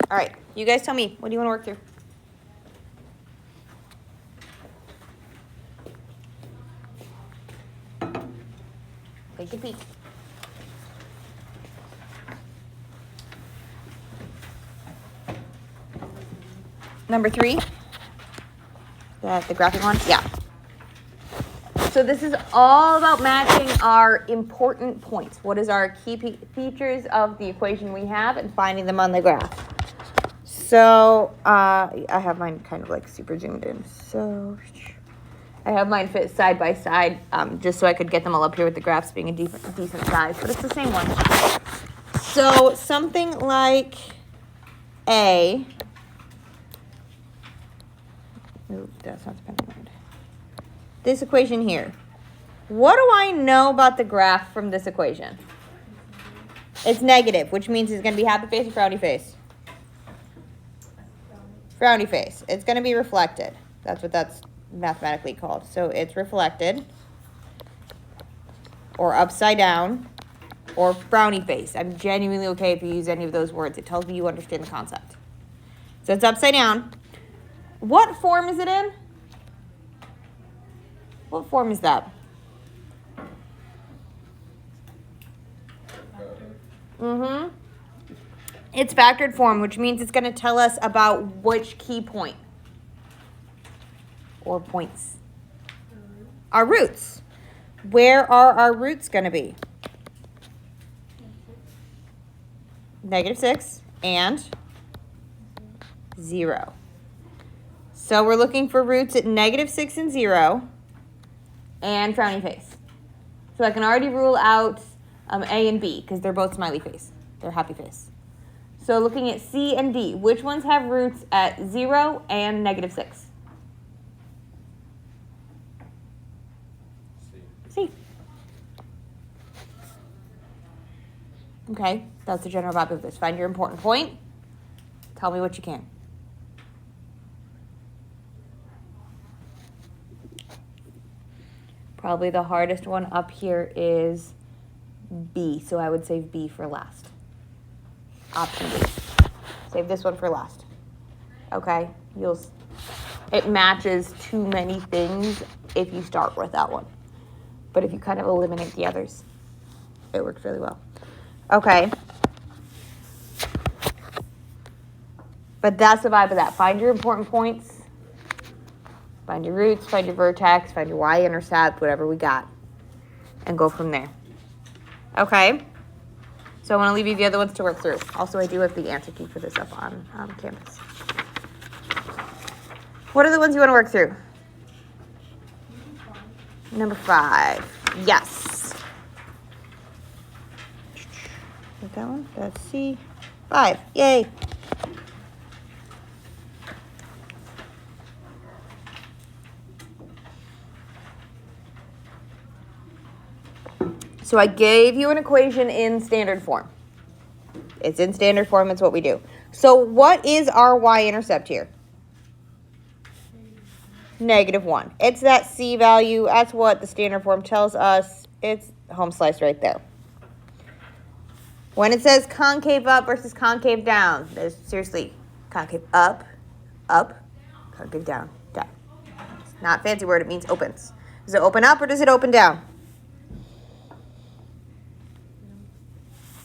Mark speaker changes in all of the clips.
Speaker 1: All right, you guys tell me. What do you want to work through? Take a peek. Number 3. The graphic one? Yeah. So this is all about matching our important points. What is our key features of the equation we have and finding them on the graph. So I have mine kind of like super zoomed in. So I have mine fit side by side just so I could get them all up here with the graphs being a decent size. But it's the same one. So something like A. Ooh, that's not dependent on this equation here. What do I know about the graph from this equation? It's negative, which means it's going to be happy face or frowny face? Frowny face. It's going to be reflected. That's what that's mathematically called. So it's reflected, or upside down, or frowny face. I'm genuinely okay if you use any of those words. It tells me you understand the concept. So it's upside down. What form is it in? What form is that? It's factored form, which means it's going to tell us about which key point or points. Our roots. Where are our roots going to be? -6 and 0. So we're looking for roots at -6 and 0 and frowny face. So I can already rule out A and B because they're both smiley face. They're happy face. So looking at C and D, which ones have roots at 0 and -6? C. Okay, that's the general vibe of this. Find your important point. Tell me what you can. Probably the hardest one up here is B, so I would save B for last. Option B. Save this one for last. Okay, it matches too many things if you start with that one. But if you kind of eliminate the others, it works really well. Okay. But that's the vibe of that. Find your important points. Find your roots, find your vertex, find your y-intercept, whatever we got. And go from there. Okay? So I want to leave you the other ones to work through. Also, I do have the answer key for this up on Canvas. What are the ones you want to work through? Number 5. Yes. Is that one? That's C. 5. Yay. So I gave you an equation in standard form. It's in standard form. It's what we do. So what is our y-intercept here? -1. It's that C value. That's what the standard form tells us. It's home slice right there. When it says concave up versus concave down, there's seriously concave up, concave down, down. It's not a fancy word. It means opens. Does it open up or does it open down?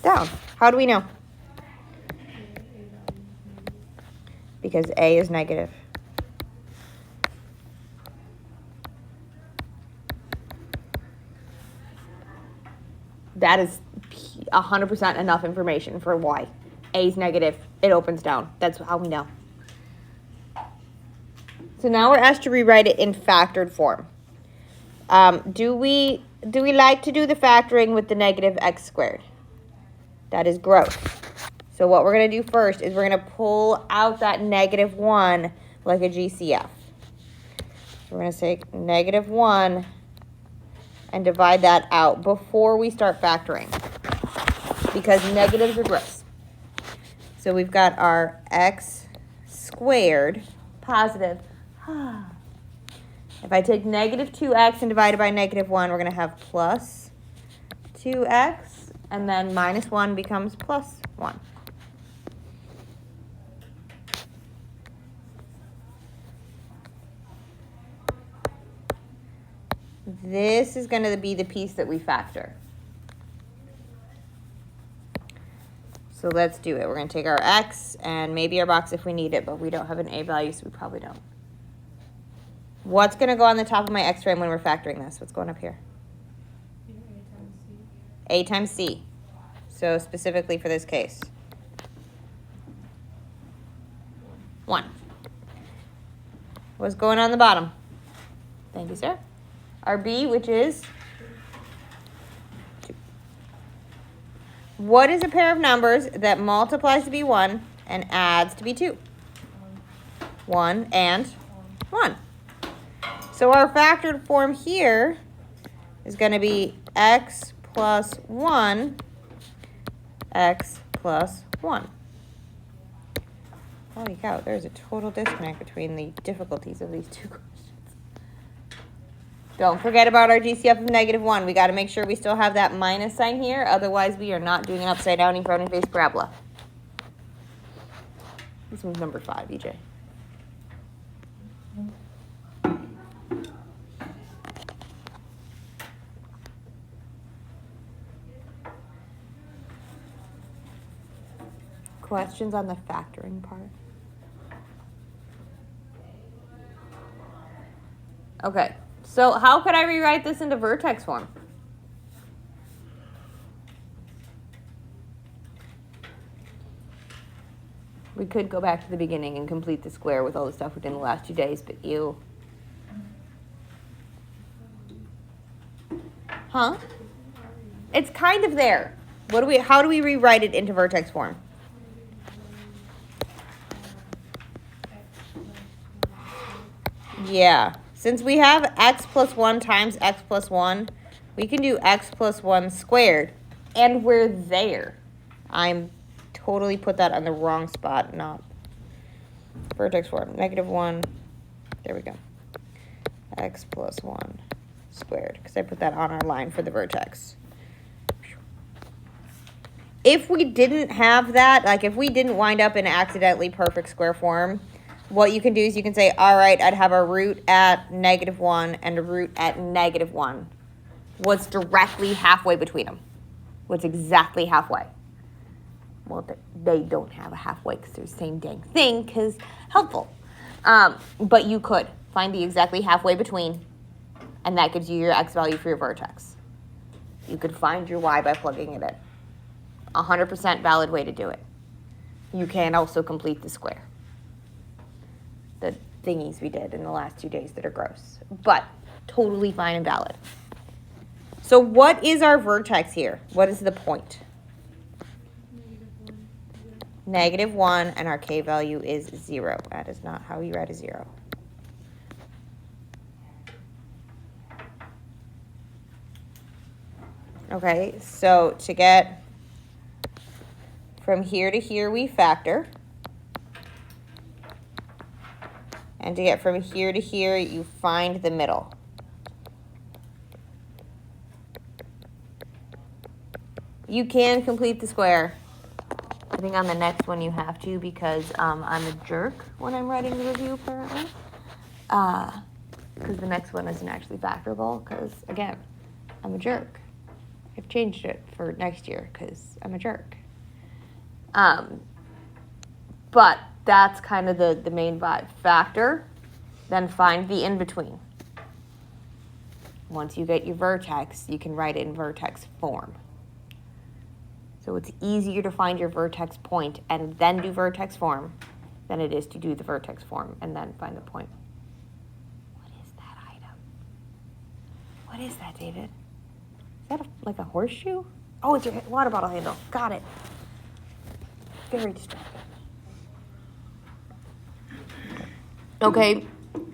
Speaker 1: Down. How do we know? Because A is negative. That is 100% enough information for why. A is negative. It opens down. That's how we know. So now we're asked to rewrite it in factored form. Do we like to do the factoring with the negative x squared? That is gross. So what we're going to do first is we're going to pull out that -1 like a GCF. So we're going to say -1 and divide that out before we start factoring because negatives are gross. So we've got our x squared positive. If I take -2x and divide it by -1, we're going to have plus 2x. And then -1 becomes +1. this is going to be the piece that we factor. So let's do it. We're going to take our x and maybe our box if we need it, but we don't have an a value, so we probably don't. What's going to go on the top of my x frame when we're factoring this? What's going up here? A times c. So specifically for this case. 1. What's going on the bottom? Thank you, sir. Our b, which is 2. What is a pair of numbers that multiplies to be 1 and adds to be 2? 1 and 1. So our factored form here is going to be x plus 1, x plus 1. Holy cow, there's a total disconnect between the difficulties of these two questions. Don't forget about our GCF of -1. We got to make sure we still have that minus sign here. Otherwise, we are not doing an upside down frowning face parabola. This one's number 5, EJ. Questions on the factoring part? Okay, so how could I rewrite this into vertex form? We could go back to the beginning and complete the square with all the stuff we did in the last 2 days, but you... Huh? It's kind of there. How do we rewrite it into vertex form? Yeah. Since we have x plus 1 times x plus 1, we can do x plus 1 squared. And we're there. I'm totally put that on the wrong spot, not vertex form. -1. There we go. X plus 1 squared, because I put that on our line for the vertex. If we didn't have that, like if we didn't wind up in accidentally perfect square form, what you can do is you can say, all right, I'd have a root at -1 and a root at -1. What's directly halfway between them? What's exactly halfway? Well, they don't have a halfway because they're the same dang thing, because helpful. But you could find the exactly halfway between, and that gives you your x value for your vertex. You could find your y by plugging it in. 100% valid way to do it. You can also complete the square. The thingies we did in the last 2 days that are gross, but totally fine and valid. So what is our vertex here? What is the point? -1, and our k value is 0. That is not how you write a 0. Okay, so to get from here to here, we factor. And to get from here to here, you find the middle. You can complete the square. I think on the next one you have to, because I'm a jerk when I'm writing the review, apparently. Because the next one isn't actually factorable, because, again, I'm a jerk. I've changed it for next year, because I'm a jerk. But that's kind of the main vibe. Factor, then find the in-between. Once you get your vertex, you can write it in vertex form. So it's easier to find your vertex point and then do vertex form than it is to do the vertex form and then find the point. What is that item? What is that, David? Is that like a horseshoe? Oh, it's your water bottle handle. Got it. Very distracting. Okay,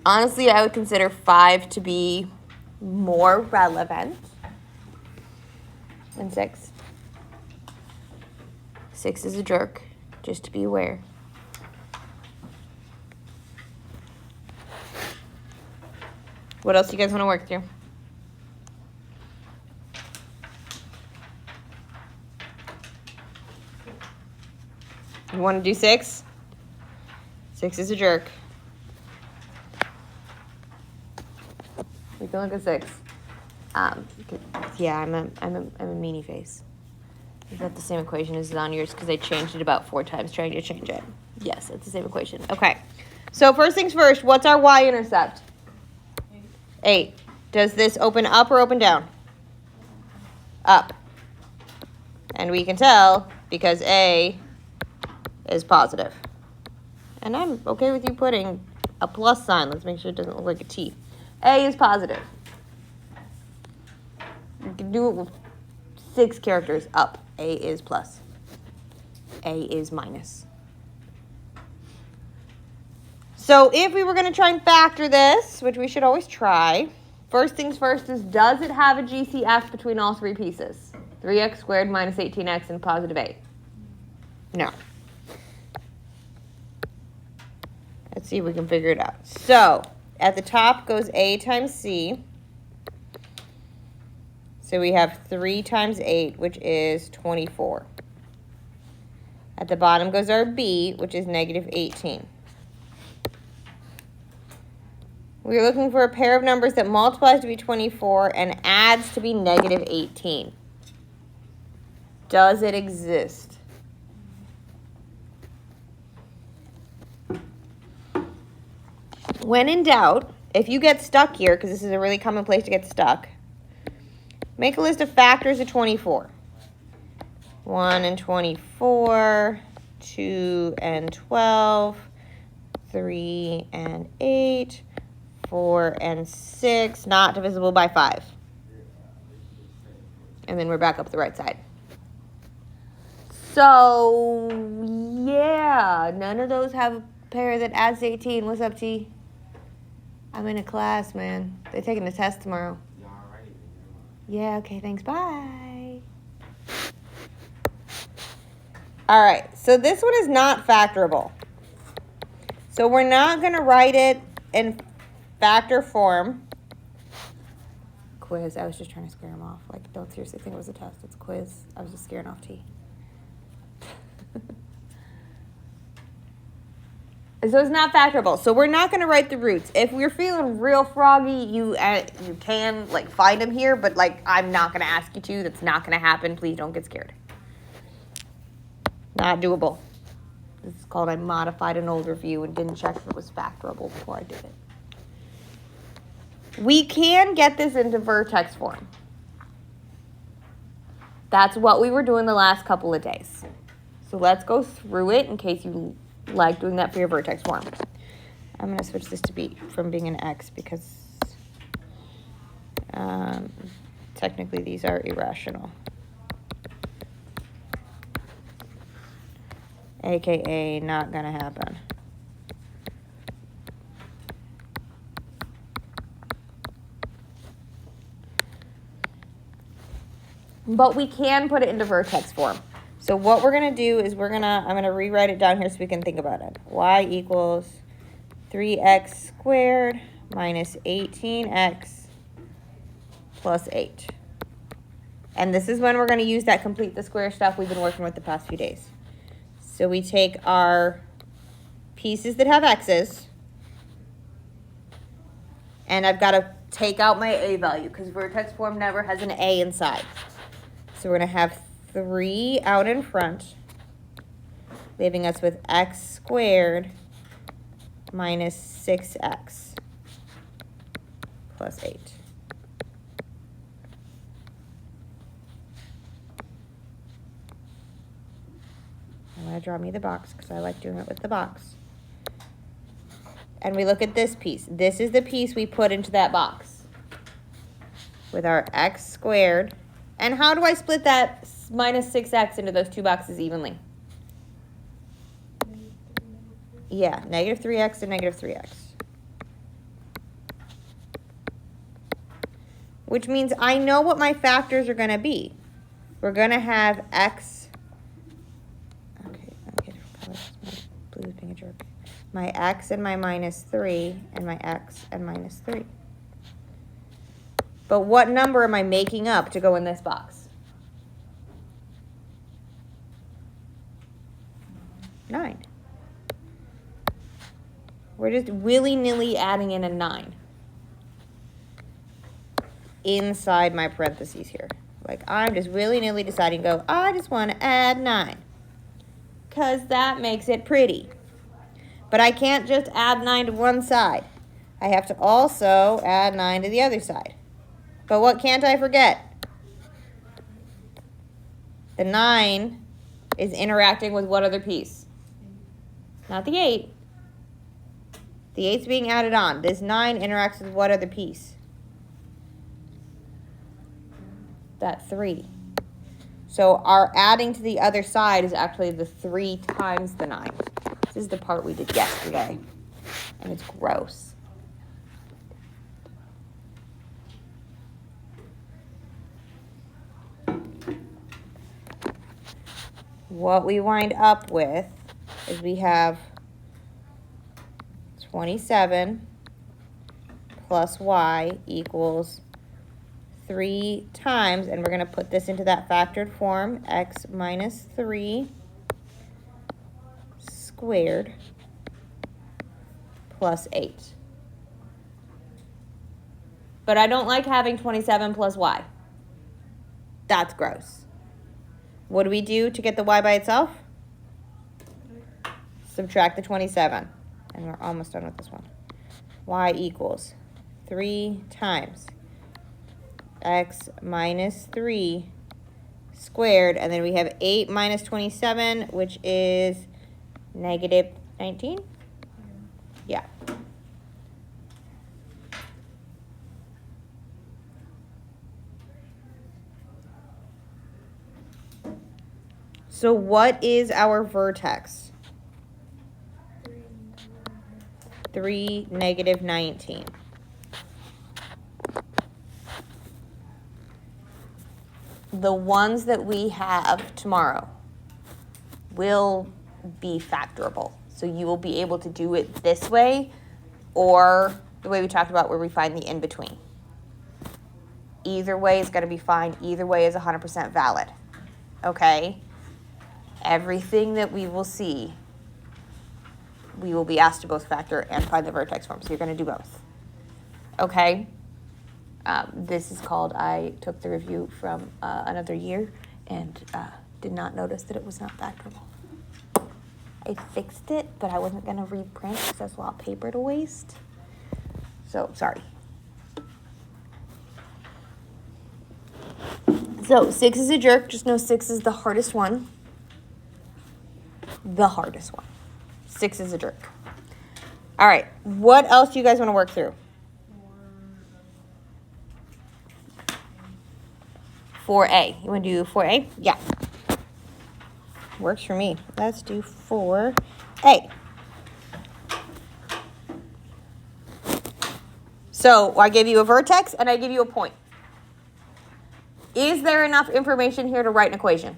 Speaker 1: honestly, I would consider 5 to be more relevant than 6. 6 is a jerk, just to be aware. What else do you guys want to work through? You want to do 6? 6 is a jerk. We can look at 6. Yeah, I'm a meanie face. Is that the same equation as on yours? Because I changed it about 4 times trying to change it. Yes, it's the same equation. Okay. So first things first, what's our y-intercept? 8. Does this open up or open down? Up. And we can tell because A is positive. And I'm okay with you putting a plus sign. Let's make sure it doesn't look like a T. A is positive. You can do it with 6 characters up. A is plus. A is minus. So if we were going to try and factor this, which we should always try, first things first is, does it have a GCF between all 3 pieces? 3x squared minus 18x and positive 8. No. Let's see if we can figure it out. So at the top goes A times C. So we have 3 times 8, which is 24. At the bottom goes our B, which is negative 18. We're looking for a pair of numbers that multiplies to be 24 and adds to be negative 18. Does it exist? When in doubt, if you get stuck here, because this is a really common place to get stuck, make a list of factors of 24. 1 and 24, 2 and 12, 3 and 8, 4 and 6, not divisible by 5. And then we're back up the right side. So, yeah, none of those have a pair that adds to 18. What's up, T? I'm in a class, man. They're taking the test tomorrow. Yeah, okay, thanks, bye. All right, so this one is not factorable. So we're not going to write it in factor form. Quiz, I was just trying to scare him off. Like, don't seriously think it was a test. It's a quiz. I was just scaring off T. So it's not factorable. So we're not going to write the roots. If we're feeling real froggy, you can, like, find them here. But, like, I'm not going to ask you to. That's not going to happen. Please don't get scared. Not doable. This is called I modified an old review and didn't check if it was factorable before I did it. We can get this into vertex form. That's what we were doing the last couple of days. So let's go through it in case you like doing that for your vertex form. I'm going to switch this to B from being an X because technically these are irrational. AKA not going to happen. But we can put it into vertex form. So what we're going to do is I'm going to rewrite it down here so we can think about it. Y equals 3x squared minus 18x plus 8. And this is when we're going to use that complete the square stuff we've been working with the past few days. So we take our pieces that have x's, and I've got to take out my a value because vertex form never has an a inside. So we're going to have 3 out in front, leaving us with x squared minus 6x plus 8. I'm going to draw me the box because I like doing it with the box. And we look at this piece. This is the piece we put into that box with our x squared. And how do I split that minus 6x into those 2 boxes evenly? Yeah, negative 3x and negative 3x. Which means I know what my factors are going to be. We're going to have x. Okay, let me get different colors. My blue is being a jerk. My x and my minus 3 and my x and minus 3. But what number am I making up to go in this box? 9. We're just willy-nilly adding in a 9. inside my parentheses here. Like, I'm just willy-nilly deciding, go, I just want to add 9. Because that makes it pretty. But I can't just add 9 to one side. I have to also add 9 to the other side. But what can't I forget? The 9 is interacting with what other piece? Not the 8. The 8's being added on. This 9 interacts with what other piece? That 3. So our adding to the other side is actually the 3 times the 9. This is the part we did yesterday. And it's gross. What we wind up with is we have 27 plus y equals 3 times, and we're going to put this into that factored form, x minus 3 squared plus 8. But I don't like having 27 plus y. That's gross. What do we do to get the y by itself? Subtract the 27. And we're almost done with this one. Y equals 3 times x minus 3 squared. And then we have 8 minus 27, which is negative 19? Yeah. So what is our vertex? 3, negative 19. The ones that we have tomorrow will be factorable. So you will be able to do it this way or the way we talked about where we find the in-between. Either way is going to be fine. Either way is 100% valid. Okay? Everything that we will see, we will be asked to both factor and find the vertex form. So you're going to do both. Okay? This is called, I took the review from another year and did not notice that it was not factorable. I fixed it, but I wasn't going to reprint because that's a lot of paper to waste. So, sorry. So, 6 is a jerk. Just know 6 is the hardest one. The hardest one. 6 is a jerk. All right. What else do you guys want to work through? 4A. You want to do 4A? Yeah. Works for me. Let's do 4A. So I gave you a vertex and I give you a point. Is there enough information here to write an equation?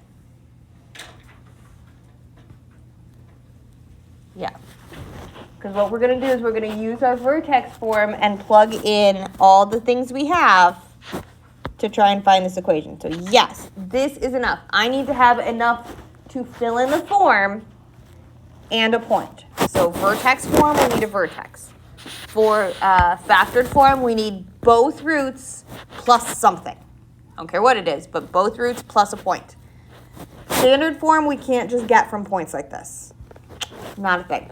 Speaker 1: Yeah. Because what we're going to do is we're going to use our vertex form and plug in all the things we have to try and find this equation. So yes, this is enough. I need to have enough to fill in the form and a point. So vertex form, we need a vertex. For factored form, we need both roots plus something. I don't care what it is, but both roots plus a point. Standard form, we can't just get from points like this. Not a thing.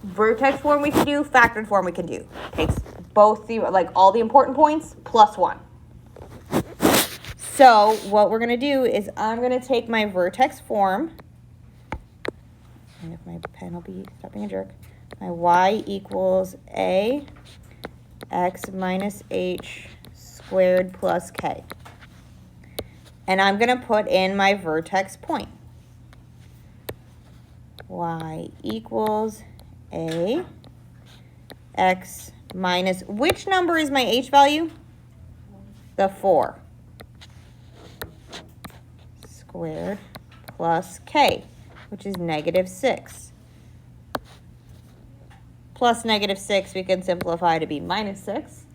Speaker 1: Vertex form we can do, factored form we can do. Takes both the, like all the important points plus 1. So what we're going to do is I'm going to take my vertex form, and if my pen will be, stop being a jerk, my y equals a x minus h squared plus k. And I'm going to put in my vertex point. Y equals a x minus, which number is my h value? The 4. Squared plus k, which is negative 6. Plus negative 6, we can simplify to be minus 6.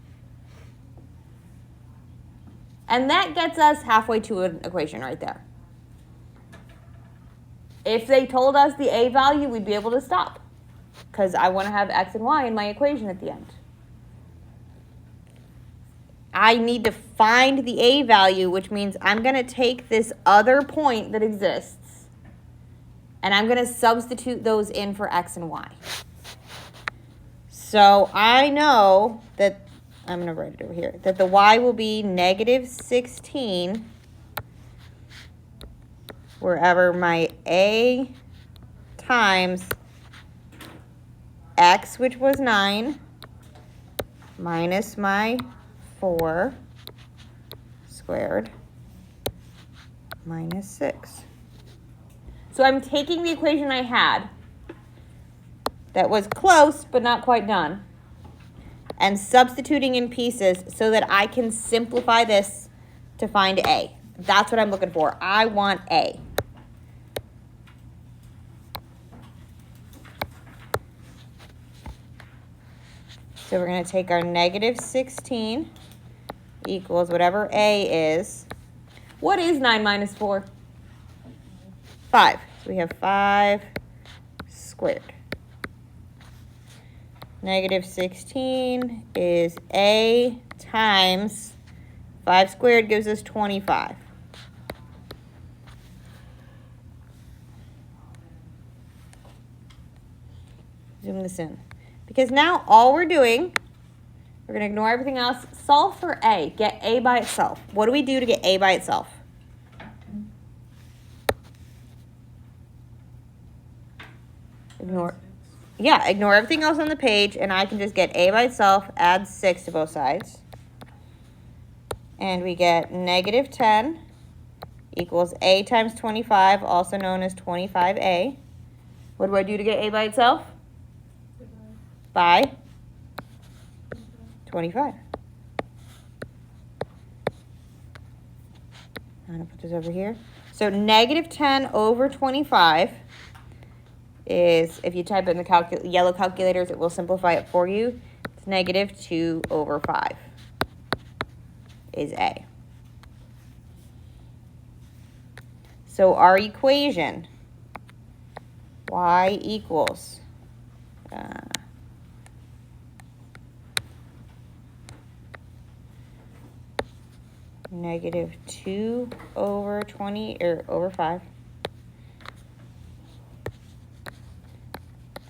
Speaker 1: And that gets us halfway to an equation right there. If they told us the a value, we'd be able to stop. Because I want to have x and y in my equation at the end. I need to find the a value, which means I'm going to take this other point that exists, and I'm going to substitute those in for x and y. So I know that, I'm going to write it over here, that the y will be negative 16 wherever my a times x, which was 9, minus my 4 squared minus 6. So I'm taking the equation I had that was close but not quite done and substituting in pieces so that I can simplify this to find a. That's what I'm looking for. I want a. So we're going to take our negative 16 equals whatever a is. What is 9 minus 4? 5. So we have 5 squared. Negative 16 is a times 5 squared gives us 25. Zoom this in. Because now all we're doing, we're going to ignore everything else, solve for a, get a by itself. What do we do to get a by itself? Ignore everything else on the page, and I can just get a by itself, add 6 to both sides. And we get negative 10 equals a times 25, also known as 25a. What do I do to get a by itself? By 25. I'm going to put this over here. So negative 10 over 25 is, if you type it in the yellow calculators, it will simplify it for you. It's negative 2 over 5 is a. So our equation, y equals negative 2 over 20, or over 5,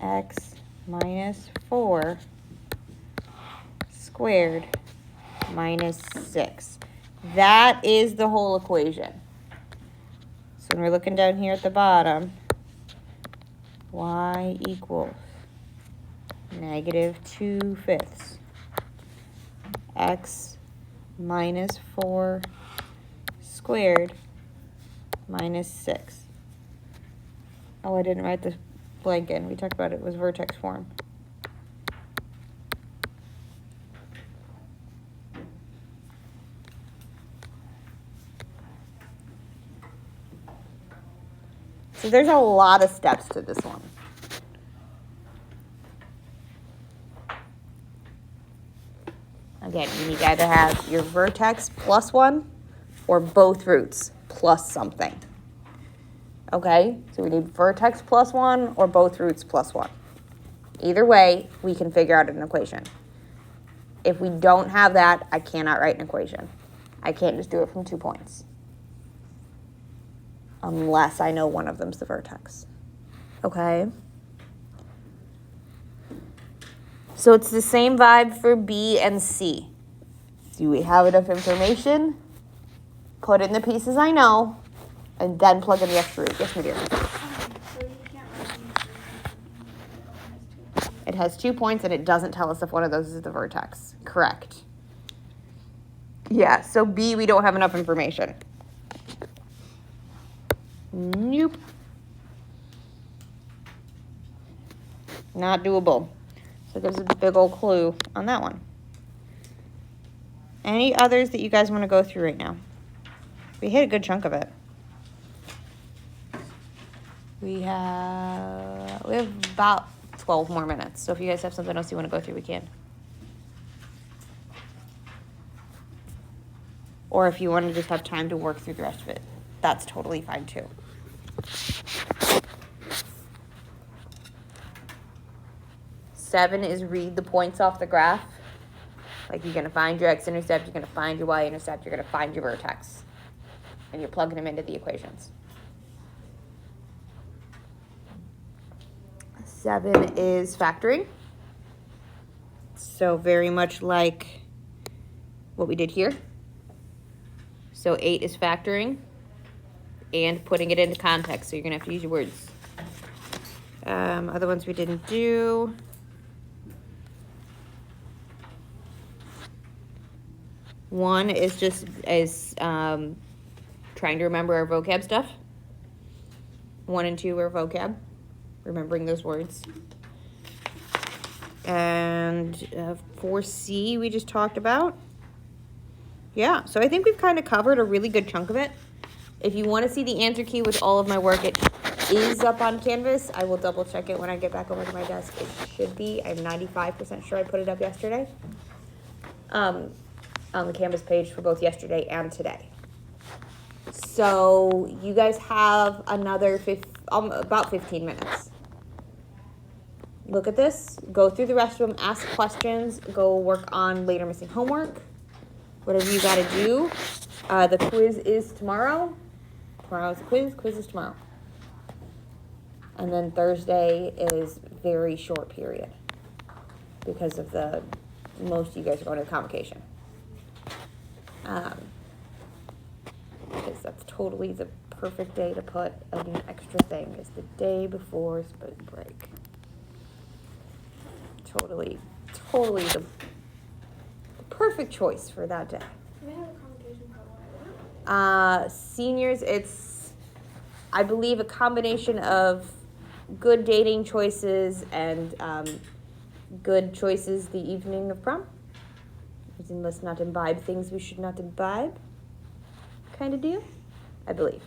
Speaker 1: x minus 4 squared minus 6. That is the whole equation. So when we're looking down here at the bottom, y equals negative 2/5 x minus 4 squared minus 6. Oh, I didn't write this blank in. We talked about it was vertex form. So there's a lot of steps to this one. Again, you need to either have your vertex plus 1 or both roots plus something. Okay, so we need vertex plus 1 or both roots plus 1. Either way, we can figure out an equation. If we don't have that, I cannot write an equation. I can't just do it from 2 points. Unless I know one of them's the vertex. Okay? So it's the same vibe for B and C. Do we have enough information? Put in the pieces I know, and then plug in the extra root. Yes, my dear. It has 2 points, and it doesn't tell us if one of those is the vertex. Correct. Yeah, so B, we don't have enough information. Nope. Not doable. So there's a big old clue on that one. Any others that you guys want to go through right now? We hit a good chunk of it. We have about 12 more minutes. So if you guys have something else you want to go through, we can. Or if you want to just have time to work through the rest of it, that's totally fine too. Seven is read the points off the graph. Like you're going to find your x-intercept, you're going to find your y-intercept, you're going to find your vertex. And you're plugging them into the equations. 7 is factoring. So very much like what we did here. So 8 is factoring and putting it into context. So you're going to have to use your words. Other ones we didn't do. One is just trying to remember our vocab stuff. 1 and 2 are vocab, remembering those words. And 4C we just talked about. Yeah, so I think we've kind of covered a really good chunk of it. If you want to see the answer key with all of my work, it is up on Canvas. I will double check it when I get back over to my desk. It should be. I'm 95% sure I put it up yesterday. On the Canvas page for both yesterday and today. So you guys have another about 15 minutes. Look at this, go through the rest of them, ask questions, go work on later missing homework, whatever you got to do. The quiz is tomorrow. Tomorrow's the quiz is tomorrow. And then Thursday is very short period because of most of you guys are going to the convocation. Because that's totally the perfect day to put an extra thing, is the day before spring break. Totally the perfect choice for that day.
Speaker 2: Do they have a convocation for what?
Speaker 1: Seniors, it's, I believe, a combination of good dating choices and good choices the evening of prom. Let's not imbibe things we should not imbibe kind of deal, I believe.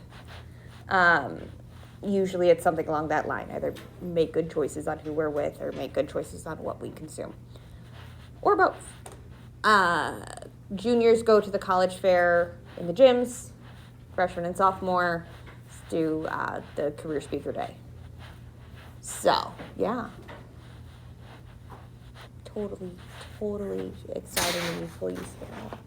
Speaker 1: Usually it's something along that line. Either make good choices on who we're with or make good choices on what we consume. Or both. Juniors go to the college fair in the gyms. Freshmen and sophomore do the career speaker day. So, yeah. Totally exciting and useful use for that.